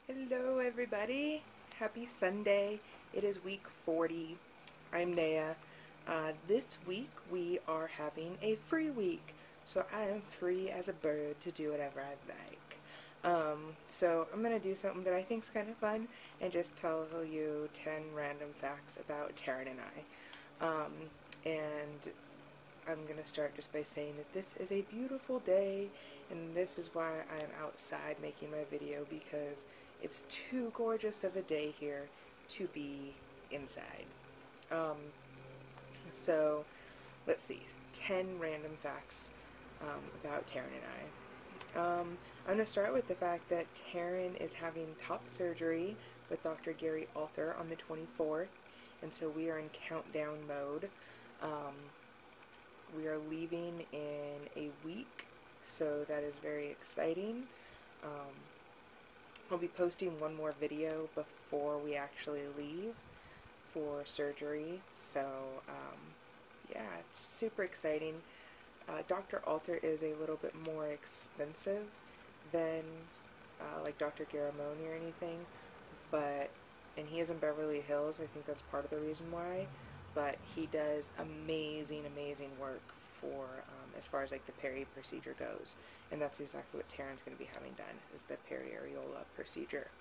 Hello everybody, happy Sunday. It is week 40. I'm Nayah. This week we are having a free week, so I am free as a bird to do whatever I like. So I'm going to do something that I think is kind of fun and just tell you 10 random facts about Taryn and I. And I'm going to start just by saying that this is a beautiful day, and this is why I'm outside making my video, because it's too gorgeous of a day here to be inside. So let's see, 10 random facts about Taryn and I. I'm going to start with the fact that Taryn is having top surgery with Dr. Gary Alter on the 24th, and so we are in countdown mode. We are leaving in a week, so that is very exciting. I'll be posting one more video before we actually leave for surgery, so yeah, it's super exciting. Dr. Alter is a little bit more expensive than like Dr. Garamone or anything, and he is in Beverly Hills. I think that's part of the reason why. But he does amazing work for as far as like the peri procedure goes, and that's exactly what Taryn's going to be having done, is the peri-areola procedure.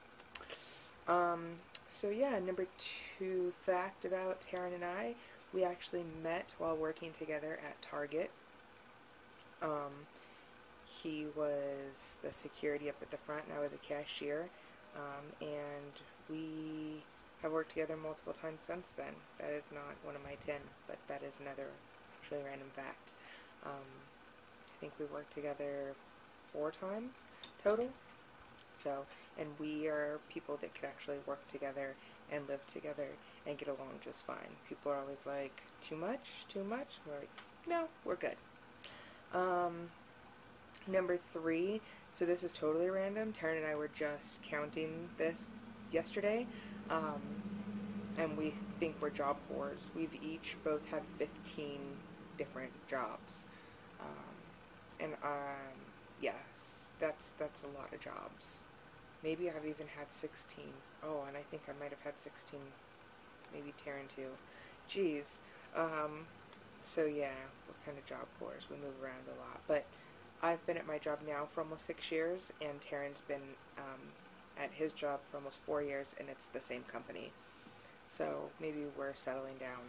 So yeah, number 2 fact about Taryn and I, we actually met while working together at Target. He was the security up at the front, and I was a cashier, and we have worked together multiple times since then. That is not one of my 10, but that is another actually random fact. I think we worked together 4 times total. So, and we are people that could actually work together and live together and get along just fine. People are always like, too much? Too much? We're like, no, we're good. Number 3, so this is totally random. Taryn and I were just counting this yesterday. And we think we're job whores. We've each both had 15 different jobs. Yes, that's a lot of jobs. Maybe I've even had 16. Oh, and I think I might have had 16, maybe Taryn too. Jeez. So yeah, we're kind of job whores. We move around a lot. But I've been at my job now for almost 6 years, and Taryn's been at his job for almost 4 years, and it's the same company. So maybe we're settling down.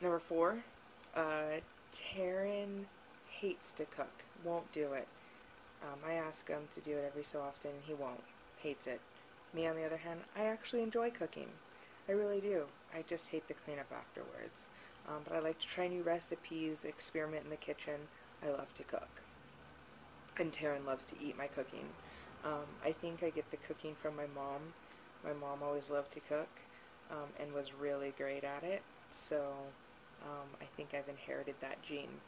Number 4, Taryn hates to cook, won't do it. I ask him to do it every so often, he won't, hates it. Me, on the other hand, I actually enjoy cooking. I really do. I just hate the cleanup afterwards. But I like to try new recipes, experiment in the kitchen. I love to cook. And Taryn loves to eat my cooking. I think I get the cooking from my mom. My mom always loved to cook and was really great at it. So I think I've inherited that gene.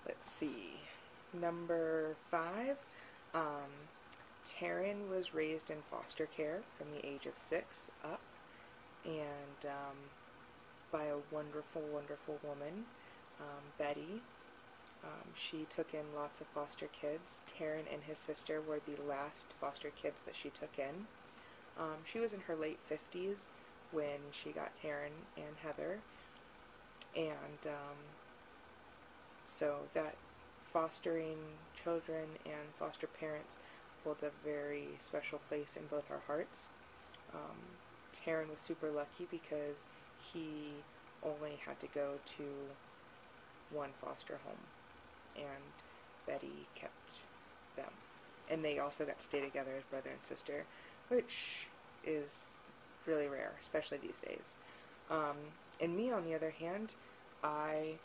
Let's see. Number 5. Taryn was raised in foster care from the age of 6 up, and by a wonderful woman, Betty. She took in lots of foster kids. Taryn and his sister were the last foster kids that she took in. She was in her late 50s when she got Taryn and Heather, and so that fostering children and foster parents holds a very special place in both our hearts. Taryn was super lucky because he only had to go to one foster home, and Betty kept them. And they also got to stay together as brother and sister, which is really rare, especially these days. And me, on the other hand, I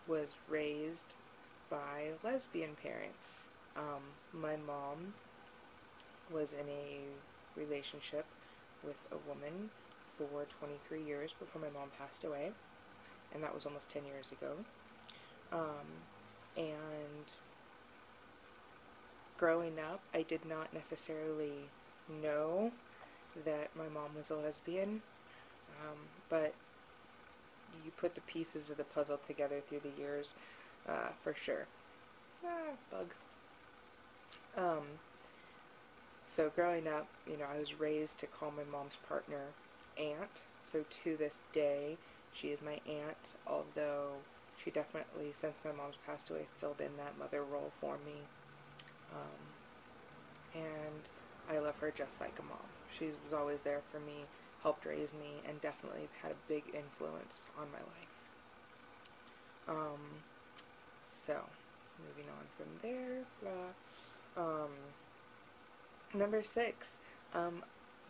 was raised by lesbian parents. My mom was in a relationship with a woman for 23 years before my mom passed away, and that was almost 10 years ago. And growing up, I did not necessarily know that my mom was a lesbian, but you put the pieces of the puzzle together through the years, for sure. Bug. Um, so growing up, I was raised to call my mom's partner aunt. So to this day, she is my aunt, although she definitely, since my mom's passed away, filled in that mother role for me. And I love her just like a mom. She was always there for me, helped raise me, and definitely had a big influence on my life. So, moving on from there, blah. Number 6,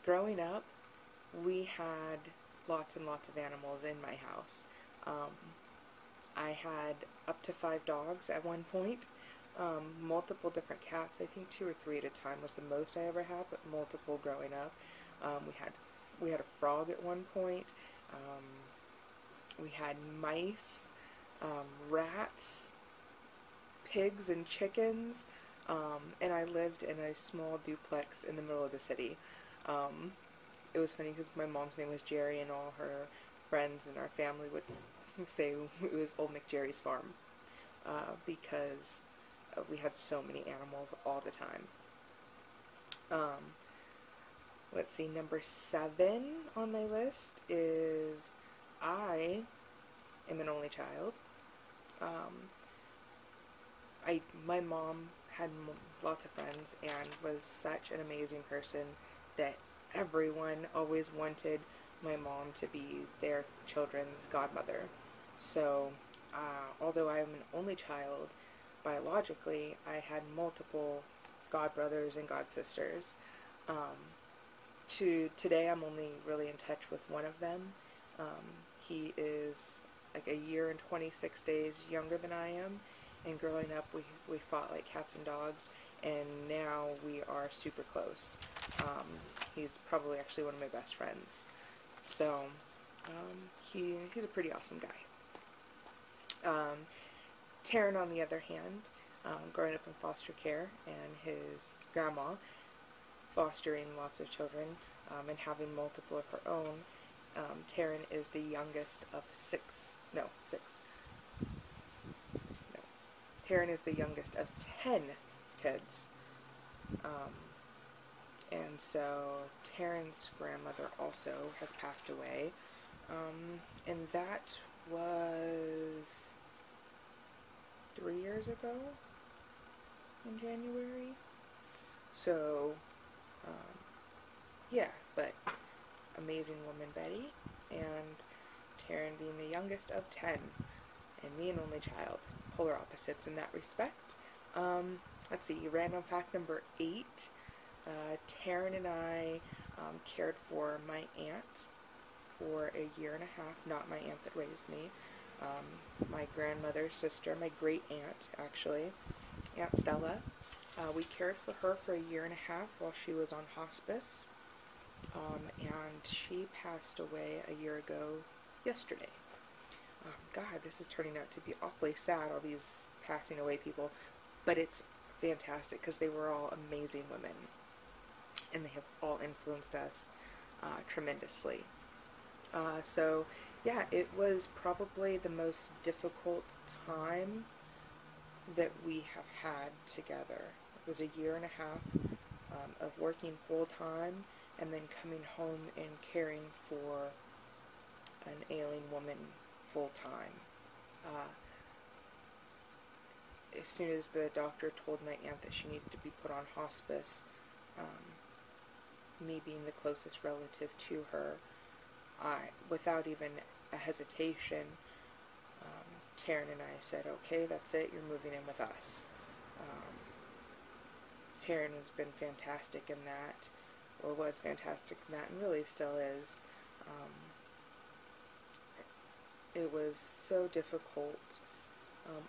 growing up, we had lots and lots of animals in my house. I had up to 5 dogs at one point, multiple different cats. I think 2 or 3 at a time was the most I ever had, but multiple growing up. We had a frog at one point. We had mice, rats, pigs, and chickens. And I lived in a small duplex in the middle of the city. It was funny because my mom's name was Jerry, and all her friends and our family would say it was Old McJerry's farm, because we had so many animals all the time. Let's see, number 7 on my list is I am an only child. My mom had lots of friends and was such an amazing person that everyone always wanted my mom to be their children's godmother. So, although I am an only child, biologically, I had multiple godbrothers and godsisters. Today, I'm only really in touch with one of them. He is like a year and 26 days younger than I am, and growing up, we fought like cats and dogs, and now we are super close. He's probably actually one of my best friends. So, he's a pretty awesome guy. Taryn, on the other hand, growing up in foster care, and his grandma fostering lots of children, and having multiple of her own. Taryn is the youngest of 6. Taryn is the youngest of 10 kids. And so Taryn's grandmother also has passed away. And that was 3 years ago in January. So, yeah, but amazing woman Betty, and Taryn being the youngest of 10, and me an only child. Polar opposites in that respect. Let's see, random fact number 8. Taryn and I cared for my aunt for a year and a half. Not my aunt that raised me. My grandmother's sister, my great aunt, actually, Aunt Stella. We cared for her for a year and a half while she was on hospice. And she passed away a year ago yesterday. God, this is turning out to be awfully sad, all these passing away people. But it's fantastic because they were all amazing women. And they have all influenced us tremendously. So, yeah, it was probably the most difficult time that we have had together. It was a year and a half of working full-time and then coming home and caring for an ailing woman full-time. As soon as the doctor told my aunt that she needed to be put on hospice, me being the closest relative to her, without even a hesitation, Taryn and I said, okay, that's it, you're moving in with us. Taryn has been fantastic in that, or was fantastic in that, and really still is. It was so difficult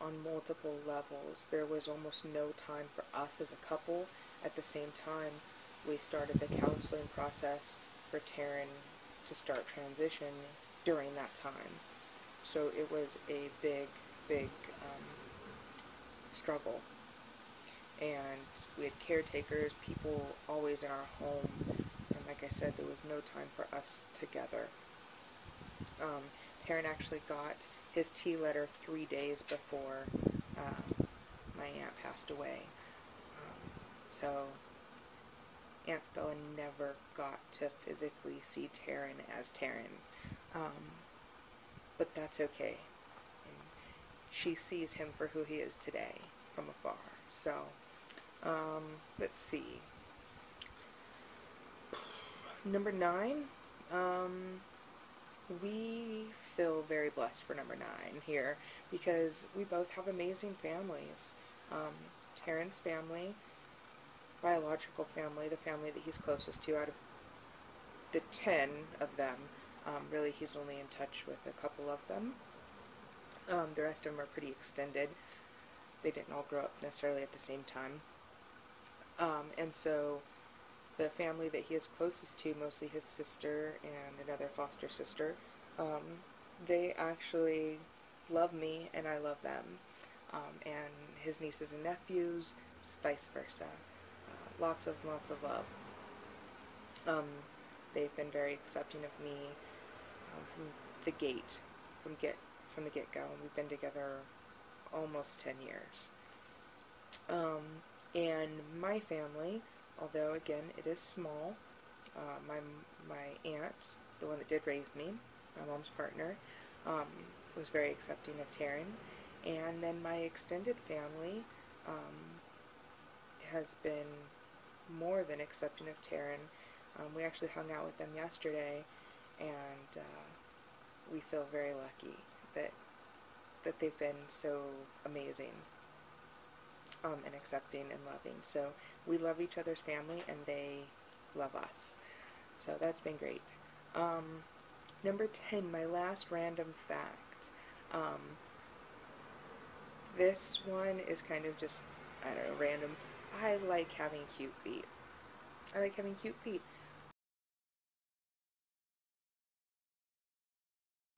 on multiple levels. There was almost no time for us as a couple. At the same time, we started the counseling process for Taryn to start transition during that time. So it was a big, big struggle. And we had caretakers, people always in our home, and like I said, there was no time for us together. Taryn actually got his T letter 3 days before my aunt passed away. So Aunt Stella never got to physically see Taryn as Taryn. But that's okay. And she sees him for who he is today from afar. So, let's see. Number 9, we feel very blessed for number 9 here because we both have amazing families. Taryn's family, biological family, the family that he's closest to out of the 10 of them, really he's only in touch with a couple of them. The rest of them are pretty extended. They didn't all grow up necessarily at the same time. And so the family that he is closest to, mostly his sister and another foster sister, they actually love me and I love them. And his nieces and nephews, vice versa. Lots of love. They've been very accepting of me from the get-go. We've been together almost 10 years. And my family, although again it is small, my aunt, the one that did raise me, my mom's partner, was very accepting of Taryn. And then my extended family has been more than accepting of Taryn. We actually hung out with them yesterday, and we feel very lucky that they've been so amazing and accepting and loving. So we love each other's family, and they love us. So that's been great. Number 10, my last random fact. This one is kind of just, I don't know, random. I like having cute feet. I like having cute feet.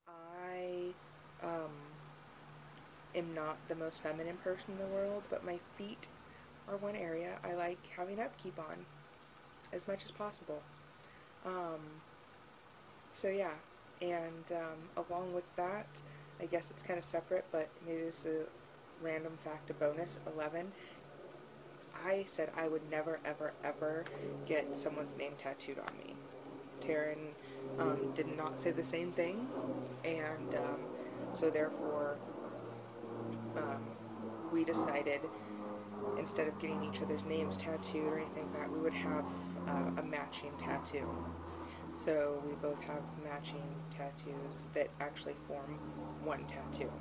I am not the most feminine person in the world, but my feet are one area I like having upkeep on as much as possible. So yeah, and along with that, I guess it's kind of separate, but maybe this is a random fact, a bonus, 11. I said I would never, ever, ever get someone's name tattooed on me. Taryn did not say the same thing, and so therefore we decided instead of getting each other's names tattooed or anything like that, we would have a matching tattoo. So we both have matching tattoos that actually form one tattoo.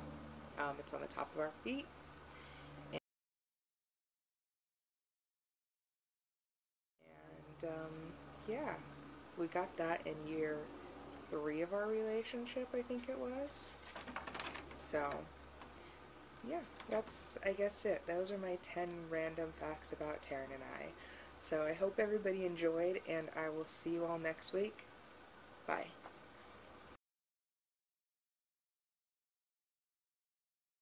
It's on the top of our feet. And yeah, we got that in year 3 of our relationship, I think it was. So yeah, that's, I guess, it. Those are my 10 random facts about Taryn and I. So I hope everybody enjoyed, and I will see you all next week. Bye.